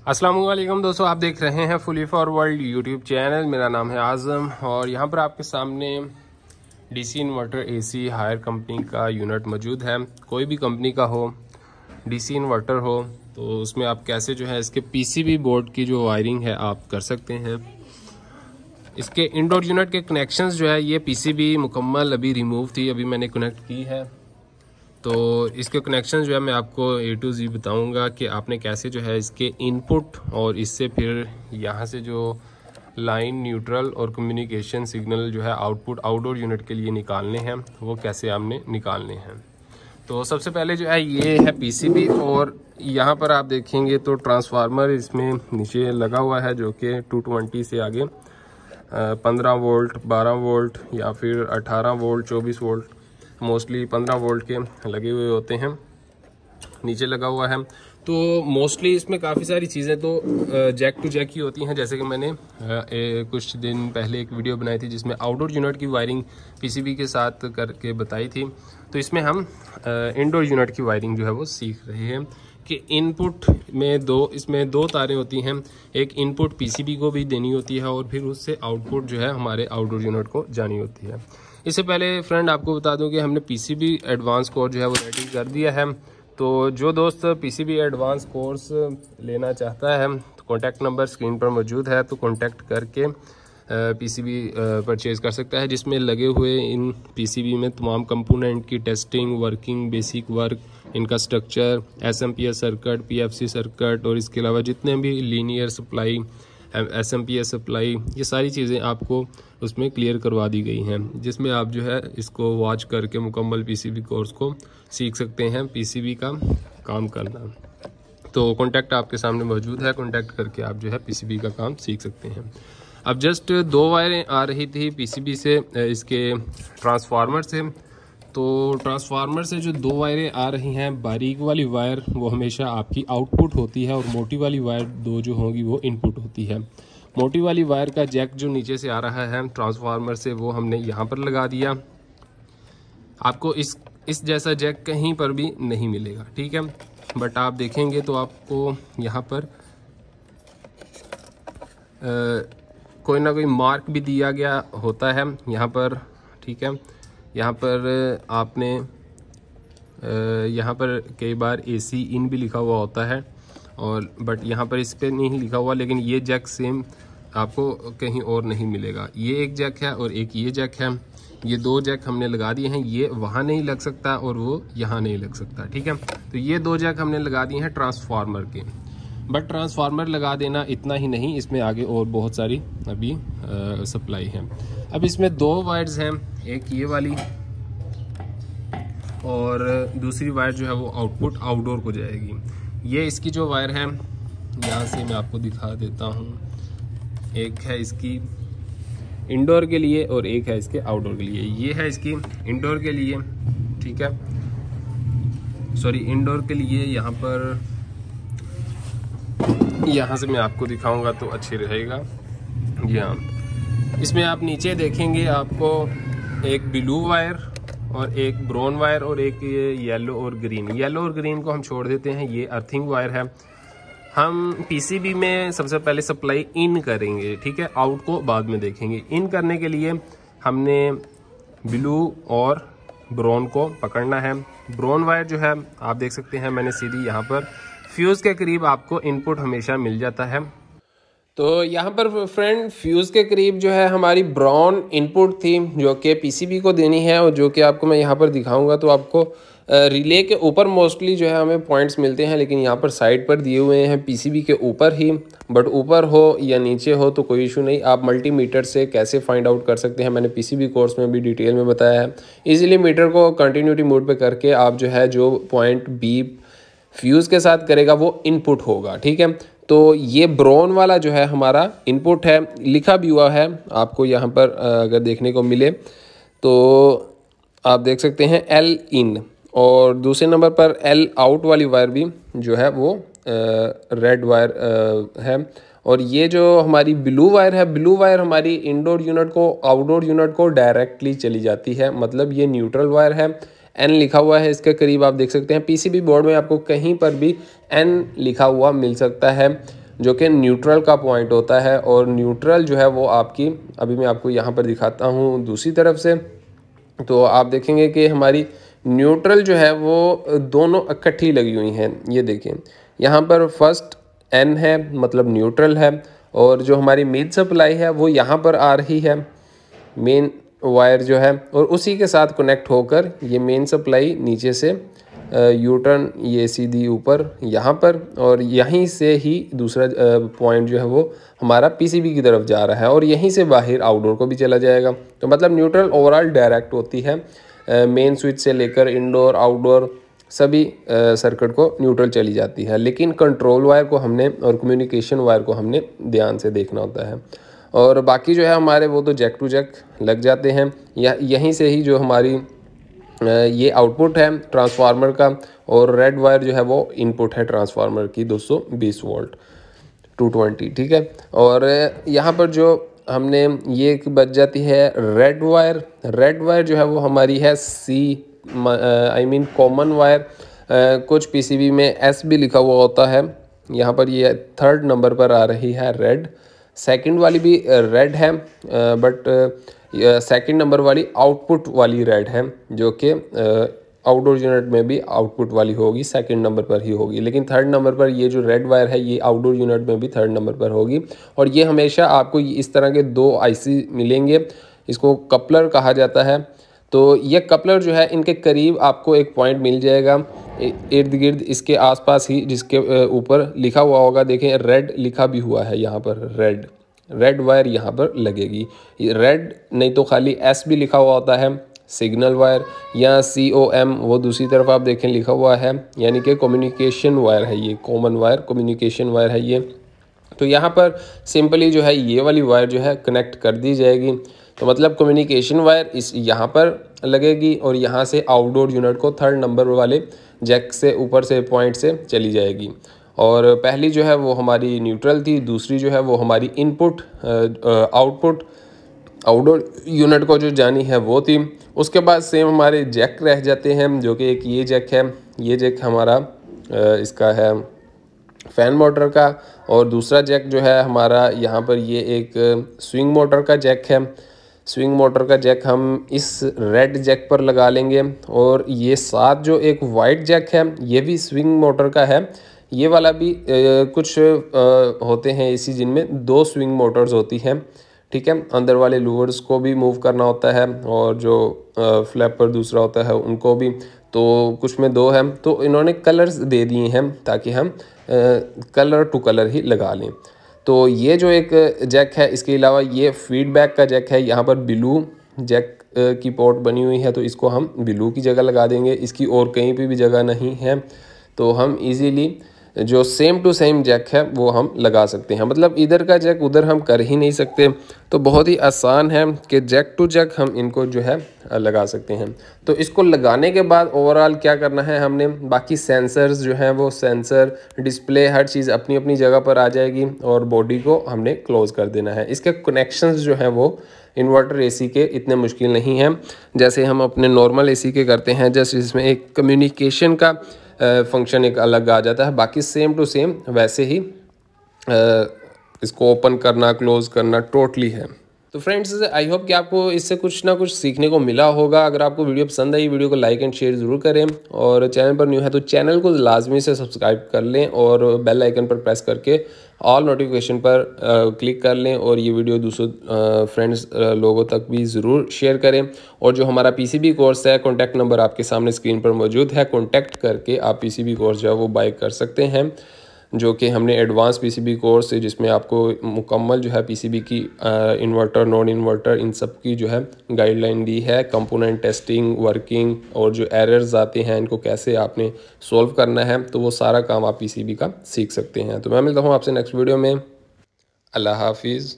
अस्सलाम वालेकुम दोस्तों, आप देख रहे हैं fully for world YouTube channel. मेरा नाम है आज़म और यहाँ पर आपके सामने DC inverter AC Haier company का यूनिट मौजूद है। कोई भी कंपनी का हो, डीसी इन्वर्टर हो, तो उसमें आप कैसे जो है इसके पीसीबी बोर्ड की जो वायरिंग है आप कर सकते हैं। इसके इंडोर यूनिट के कनेक्शंस जो है ये पीसीबी मुकम्मल अभी रिमूव थी, अभी मैंने कनेक्ट की है। तो इसके कनेक्शन जो है मैं आपको A to Z बताऊंगा कि आपने कैसे जो है इसके इनपुट और इससे फिर यहाँ से जो लाइन न्यूट्रल और कम्युनिकेशन सिग्नल जो है आउटपुट आउटडोर यूनिट के लिए निकालने हैं, वो कैसे आपने निकालने हैं। तो सबसे पहले जो है ये है पीसीबी और यहाँ पर आप देखेंगे तो ट्रांसफार्मर इसमें नीचे लगा हुआ है जो कि 220 से आगे 15 वोल्ट, 12 वोल्ट या फिर 18 वोल्ट, 24 वोल्ट, मोस्टली 15 वोल्ट के लगे हुए होते हैं, नीचे लगा हुआ है। तो मोस्टली इसमें काफ़ी सारी चीज़ें तो जैक टू जैक ही होती हैं, जैसे कि मैंने कुछ दिन पहले एक वीडियो बनाई थी जिसमें आउटडोर यूनिट की वायरिंग पीसीबी के साथ करके बताई थी। तो इसमें हम इंडोर यूनिट की वायरिंग जो है वो सीख रहे हैं कि इनपुट में इसमें दो तारें होती हैं। एक इनपुट पीसीबी को भी देनी होती है और फिर उससे आउटपुट जो है हमारे आउटडोर यूनिट को जानी होती है। इससे पहले फ्रेंड आपको बता दूं कि हमने पीसीबी एडवांस कोर्स जो है वो रेडी कर दिया है। तो जो दोस्त पीसीबी एडवांस कोर्स लेना चाहता है तो कॉन्टैक्ट नंबर स्क्रीन पर मौजूद है, तो कॉन्टैक्ट करके पीसीबी परचेज़ कर सकता है, जिसमें लगे हुए इन पीसीबी में तमाम कंपोनेंट की टेस्टिंग, वर्किंग, बेसिक वर्क, इनका structure, SMPS circuit, PFC circuit और इसके अलावा जितने भी लीनियर सप्लाई, एसएमपीएस सप्लाई, ये सारी चीज़ें आपको उसमें क्लियर करवा दी गई हैं, जिसमें आप जो है इसको वॉच करके मुकम्मल पीसीबी कोर्स को सीख सकते हैं, पीसीबी का काम करना। तो कॉन्टैक्ट आपके सामने मौजूद है, कॉन्टैक्ट करके आप जो है पीसीबी का काम सीख सकते हैं। अब जस्ट 2 वायरें आ रही थी पीसीबी से, इसके ट्रांसफार्मर से। तो ट्रांसफार्मर से जो 2 वायरें आ रही हैं, बारीक वाली वायर वो हमेशा आपकी आउटपुट होती है और मोटी वाली वायर 2 जो होगी वो इनपुट होती है। मोटी वाली वायर का जैक जो नीचे से आ रहा है ट्रांसफार्मर से, वो हमने यहाँ पर लगा दिया। आपको इस जैसा जैक कहीं पर भी नहीं मिलेगा, ठीक है। बट आप देखेंगे तो आपको यहाँ पर कोई ना कोई मार्क भी दिया गया होता है यहाँ पर, ठीक है। यहाँ पर आपने यहाँ पर कई बार AC इन भी लिखा हुआ होता है, और बट यहाँ पर इस पर नहीं लिखा हुआ, लेकिन ये जैक सेम आपको कहीं और नहीं मिलेगा। ये एक जैक है और एक ये जैक है, ये 2 जैक हमने लगा दिए हैं। ये वहाँ नहीं लग सकता और वो यहाँ नहीं लग सकता, ठीक है। तो ये 2 जैक हमने लगा दिए हैं ट्रांसफार्मर के। बट ट्रांसफार्मर लगा देना इतना ही नहीं, इसमें आगे और बहुत सारी अभी सप्लाई है। अब इसमें 2 वायर्स हैं, एक ये वाली और दूसरी वायर जो है वो आउटडोर को जाएगी। ये इसकी जो वायर है, यहाँ से मैं आपको दिखा देता हूँ। एक है इसकी इंडोर के लिए और एक है इसके आउटडोर के लिए। ये है इसकी इंडोर के लिए, ठीक है, सॉरी इंडोर के लिए। यहाँ पर यहाँ से मैं आपको दिखाऊंगा तो अच्छी रहेगा। यहाँ इसमें आप नीचे देखेंगे आपको एक ब्लू वायर और एक ब्राउन वायर और एक ये येलो और ग्रीन। येलो और ग्रीन को हम छोड़ देते हैं, ये अर्थिंग वायर है। हम पीसीबी में सबसे पहले सप्लाई इन करेंगे, ठीक है, आउट को बाद में देखेंगे। इन करने के लिए हमने ब्लू और ब्राउन को पकड़ना है। ब्राउन वायर जो है आप देख सकते हैं, मैंने सीधी यहाँ पर फ्यूज़ के करीब आपको इनपुट हमेशा मिल जाता है। तो यहाँ पर फ्रेंड फ्यूज़ के करीब जो है हमारी ब्राउन इनपुट थी जो कि पीसीबी को देनी है, और जो कि आपको मैं यहाँ पर दिखाऊंगा। तो आपको रिले के ऊपर मोस्टली जो है हमें पॉइंट्स मिलते हैं, लेकिन यहाँ पर साइड पर दिए हुए हैं पीसीबी के ऊपर ही। बट ऊपर हो या नीचे हो तो कोई इशू नहीं, आप मल्टीमीटर से कैसे फाइंड आउट कर सकते हैं मैंने पीसीबी कोर्स में भी डिटेल में बताया है। इजीली मीटर को कंटिन्यूटी मोड पे करके आप जो है जो पॉइंट बीप फ्यूज़ के साथ करेगा वो इनपुट होगा, ठीक है। तो ये ब्राउन वाला जो है हमारा इनपुट है, लिखा भी हुआ है आपको यहाँ पर अगर देखने को मिले तो आप देख सकते हैं L इन, और दूसरे नंबर पर L आउट वाली वायर भी जो है वो रेड वायर है। और ये जो हमारी ब्लू वायर है, ब्लू वायर हमारी इंडोर यूनिट को आउटडोर यूनिट को डायरेक्टली चली जाती है, मतलब ये न्यूट्रल वायर है। N लिखा हुआ है इसके करीब, आप देख सकते हैं पीसीबी बोर्ड में आपको कहीं पर भी N लिखा हुआ मिल सकता है। जो कि न्यूट्रल का पॉइंट होता है। और न्यूट्रल जो है वो आपकी, अभी मैं आपको यहाँ पर दिखाता हूँ दूसरी तरफ से, तो आप देखेंगे कि हमारी न्यूट्रल जो है वो दोनों इकट्ठी लगी हुई हैं। ये देखें यहाँ पर फर्स्ट N है, मतलब न्यूट्रल है, और जो हमारी मेन सप्लाई है वो यहाँ पर आ रही है, मेन वायर जो है, और उसी के साथ कनेक्ट होकर ये मेन सप्लाई नीचे से यूटर्न ये सीधी ऊपर यहाँ पर, और यहीं से ही दूसरा पॉइंट जो है वो हमारा पीसीबी की तरफ जा रहा है, और यहीं से बाहर आउटडोर को भी चला जाएगा। तो मतलब न्यूट्रल ओवरऑल डायरेक्ट होती है, मेन स्विच से लेकर इंडोर आउटडोर सभी सर्किट को न्यूट्रल चली जाती है। लेकिन कंट्रोल वायर को हमने और कम्युनिकेशन वायर को हमने ध्यान से देखना होता है। और बाकी जो है हमारे वो तो जैक टू जैक लग जाते हैं, यहीं से ही जो हमारी ये आउटपुट है ट्रांसफार्मर का, और रेड वायर जो है वो इनपुट है ट्रांसफार्मर की 220 वोल्ट 220, ठीक है। और यहाँ पर जो हमने ये बच जाती है रेड वायर, रेड वायर जो है वो हमारी है कॉमन वायर। कुछ पीसीबी में एस भी लिखा हुआ होता है, यहाँ पर ये 3rd नंबर पर आ रही है रेड। सेकंड वाली भी रेड है, बट सेकंड नंबर वाली आउटपुट वाली रेड है, जो कि आउटडोर यूनिट में भी आउटपुट वाली होगी, सेकंड नंबर पर ही होगी। लेकिन 3rd नंबर पर ये जो रेड वायर है ये आउटडोर यूनिट में भी 3rd नंबर पर होगी। और ये हमेशा आपको इस तरह के 2 आईसी मिलेंगे, इसको कपलर कहा जाता है। तो ये कपलर जो है इनके करीब आपको एक पॉइंट मिल जाएगा, इर्द गिर्द इसके आसपास ही, जिसके ऊपर लिखा हुआ होगा, देखें रेड लिखा भी हुआ है यहाँ पर, रेड वायर यहाँ पर लगेगी। रेड नहीं तो खाली एस भी लिखा हुआ होता है, सिग्नल वायर, या COM वो दूसरी तरफ आप देखें लिखा हुआ है, यानी कि कम्युनिकेशन वायर है ये, कॉमन वायर कम्युनिकेशन वायर है ये। तो यहाँ पर सिंपली जो है ये वाली वायर जो है कनेक्ट कर दी जाएगी। तो मतलब कम्युनिकेशन वायर इस यहाँ पर लगेगी, और यहाँ से आउटडोर यूनिट को 3rd नंबर वाले जैक से ऊपर से पॉइंट से चली जाएगी। और पहली जो है वो हमारी न्यूट्रल थी, दूसरी जो है वो हमारी इनपुट आउटपुट आउटडोर यूनिट को जो जानी है वो थी। उसके बाद सेम हमारे जैक रह जाते हैं, जो कि एक ये जैक है, ये जैक हमारा इसका है फैन मोटर का, और दूसरा जैक जो है हमारा यहाँ पर ये एक स्विंग मोटर का जैक है। स्विंग मोटर का जैक हम इस रेड जैक पर लगा लेंगे। और ये साथ जो एक वाइट जैक है ये भी स्विंग मोटर का है, ये वाला भी कुछ होते हैं इसी जिनमें 2 स्विंग मोटर्स होती हैं, ठीक है। अंदर वाले लूवर्स को भी मूव करना होता है, और जो फ्लैपर दूसरा होता है उनको भी, तो कुछ में 2 हैं। तो इन्होंने कलर्स दे दिए हैं ताकि हम कलर टू कलर ही लगा लें। तो ये जो एक जैक है, इसके अलावा ये फीडबैक का जैक है, यहाँ पर ब्लू जैक की पोर्ट बनी हुई है, तो इसको हम ब्लू की जगह लगा देंगे, इसकी और कहीं पे भी जगह नहीं है। तो हम इजीली जो सेम टू सेम जैक है वो हम लगा सकते हैं, मतलब इधर का जैक उधर हम कर ही नहीं सकते। तो बहुत ही आसान है कि जैक टू जैक हम इनको जो है लगा सकते हैं। तो इसको लगाने के बाद ओवरऑल क्या करना है हमने, बाकी सेंसर्स जो हैं वो सेंसर डिस्प्ले हर चीज़ अपनी अपनी जगह पर आ जाएगी, और बॉडी को हमने क्लोज कर देना है। इसके कनेक्शंस जो हैं वो इन्वर्टर एसी के इतने मुश्किल नहीं हैं, जैसे हम अपने नॉर्मल एसी के करते हैं। जैसे इसमें एक कम्युनिकेशन का फंक्शन एक अलग आ जाता है, बाकी सेम टू सेम वैसे ही इसको ओपन करना क्लोज करना टोटली है। तो फ्रेंड्स, आई होप कि आपको इससे कुछ ना कुछ सीखने को मिला होगा। अगर आपको वीडियो पसंद आई, वीडियो को लाइक एंड शेयर ज़रूर करें, और चैनल पर न्यू है तो चैनल को लाजमी से सब्सक्राइब कर लें, और बेल आइकन पर प्रेस करके ऑल नोटिफिकेशन पर क्लिक कर लें, और ये वीडियो दूसरों फ्रेंड्स लोगों तक भी ज़रूर शेयर करें। और जो हमारा पीसीबी कोर्स है, कॉन्टैक्ट नंबर आपके सामने स्क्रीन पर मौजूद है, कॉन्टैक्ट करके आप पीसीबी कोर्स जो है वो बाय कर सकते हैं, जो कि हमने एडवांस पीसीबी कोर्स है, जिसमें आपको मुकम्मल जो है पीसीबी की इन्वर्टर नॉन इन्वर्टर इन सब की जो है गाइडलाइन दी है, कंपोनेंट टेस्टिंग वर्किंग, और जो एरर्स आते हैं इनको कैसे आपने सॉल्व करना है, तो वो सारा काम आप पीसीबी का सीख सकते हैं। तो मैं मिलता हूँ आपसे नेक्स्ट वीडियो में। अल्लाह हाफिज़।